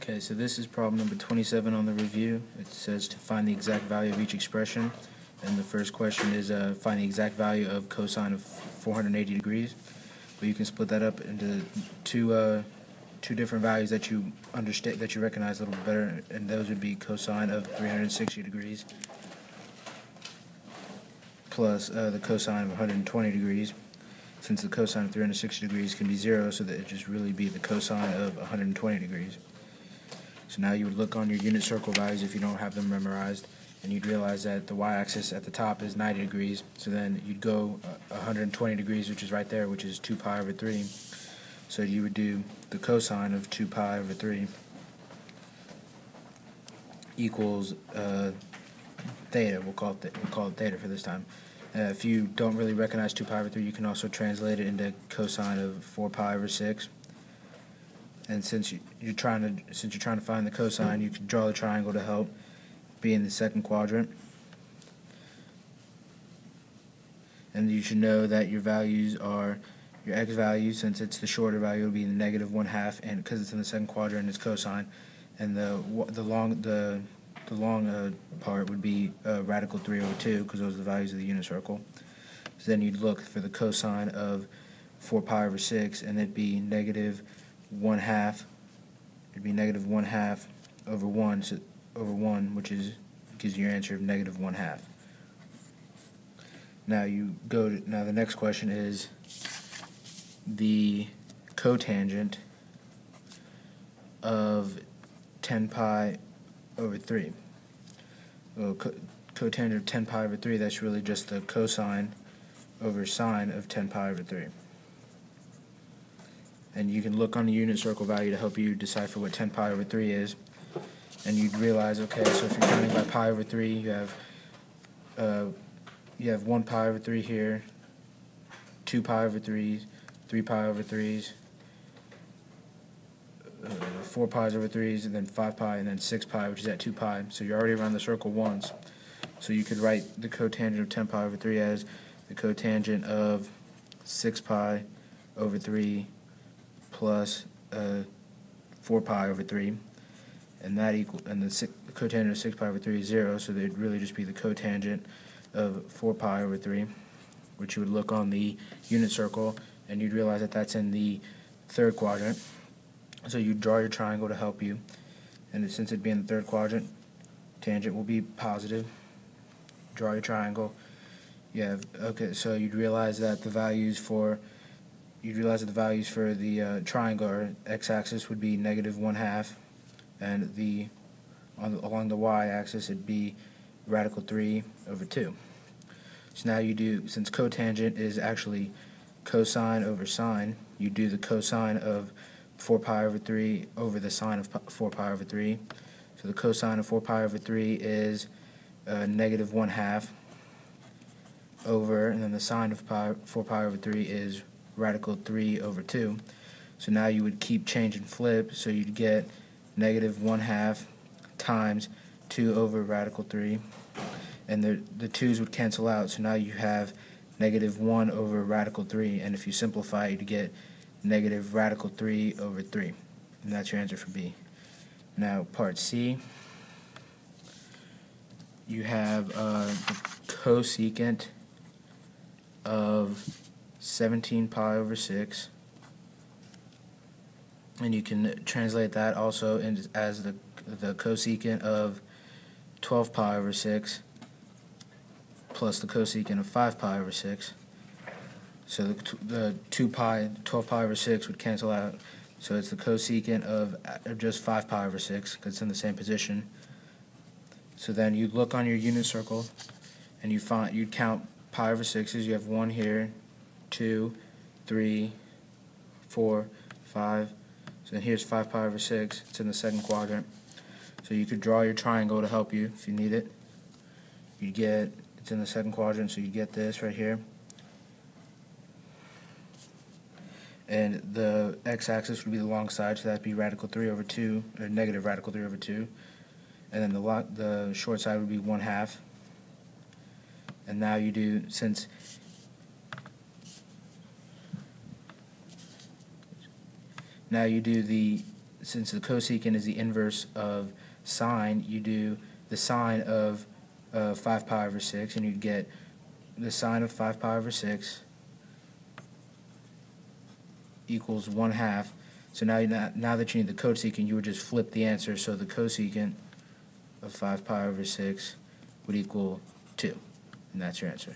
Okay, so this is problem number 27 on the review. It says to find the exact value of each expression. And the first question is find the exact value of cosine of 480 degrees. But you can split that up into two different values that you understand, that you recognize a little bit better, and those would be cosine of 360 degrees plus the cosine of 120 degrees. Since the cosine of 360 degrees can be 0, so that it just really be the cosine of 120 degrees. So now you would look on your unit circle values if you don't have them memorized, and you'd realize that the y-axis at the top is 90 degrees. So then you'd go 120 degrees, which is right there, which is 2 pi over 3. So you would do the cosine of 2 pi over 3 equals theta. We'll call it theta for this time. If you don't really recognize 2 pi over 3, you can also translate it into cosine of 4 pi over 6. And since you're trying to find the cosine, you can draw the triangle to help, be in the second quadrant. And you should know that your values are your x value, since it's the shorter value, will be the negative 1/2, and because it's in the second quadrant, it's cosine. And the long part would be radical 3 over 2, because those are the values of the unit circle. So then you'd look for the cosine of 4 pi over 6, and it'd be negative 1/2. It'd be negative 1/2 over 1, which gives you your answer of negative 1/2. Now the next question is the cotangent of 10 pi over 3. Well, cotangent of 10 pi over 3, that's really just the cosine over sine of 10 pi over 3. And you can look on the unit circle value to help you decipher what 10 pi over 3 is. And you'd realize, okay, so if you're counting by pi over 3, you have 1 pi over 3 here, 2 pi over 3s, 3 pi over 3s, 4 pi's over 3s, and then 5 pi, and then 6 pi, which is at 2 pi. So you're already around the circle once. So you could write the cotangent of 10 pi over 3 as the cotangent of 6 pi over 3 plus 4 pi over 3, and the cotangent of 6 pi over 3 is 0, so they'd really just be the cotangent of 4 pi over 3, which you would look on the unit circle, and you'd realize that that's in the third quadrant. So you'd draw your triangle to help you, and since it'd be in the third quadrant, tangent will be positive. Draw your triangle. So you'd realize that the values for the triangle or x-axis would be negative 1/2, and along the y-axis it'd be radical 3 over 2. So now since cotangent is actually cosine over sine, you do the cosine of 4 pi over 3 over the sine of 4 pi over 3. So the cosine of 4 pi over 3 is negative 1/2 over, and then the sine of 4 pi over 3 is radical 3 over 2. So now you would keep change and flip, so you'd get negative 1/2 times 2 over radical 3, and the 2's would cancel out, so now you have negative 1 over radical 3, and if you simplify it, you'd get negative radical 3 over 3, and that's your answer for B. Now part C, you have the cosecant of 17 pi over 6, and you can translate that also as the cosecant of 12 pi over 6 plus the cosecant of 5 pi over 6. So the 12 pi over 6 would cancel out, so it's the cosecant of just 5 pi over 6 because it's in the same position. So then you'd look on your unit circle and you'd count pi over 6's. You have 1 here, 2, 3, 4, 5. So then here's 5 pi over 6. It's in the second quadrant. So you could draw your triangle to help you if you need it. It's in the second quadrant, so you get this right here. And the x-axis would be the long side, so that'd be radical 3 over 2, or negative radical 3 over 2. And then the short side would be 1/2. And now you do, Now you do the since the cosecant is the inverse of sine, you do the sine of 5 pi over 6, and you'd get the sine of 5 pi over 6 equals 1/2. So now that you need the cosecant, you would just flip the answer, so the cosecant of 5 pi over 6 would equal 2, and that's your answer.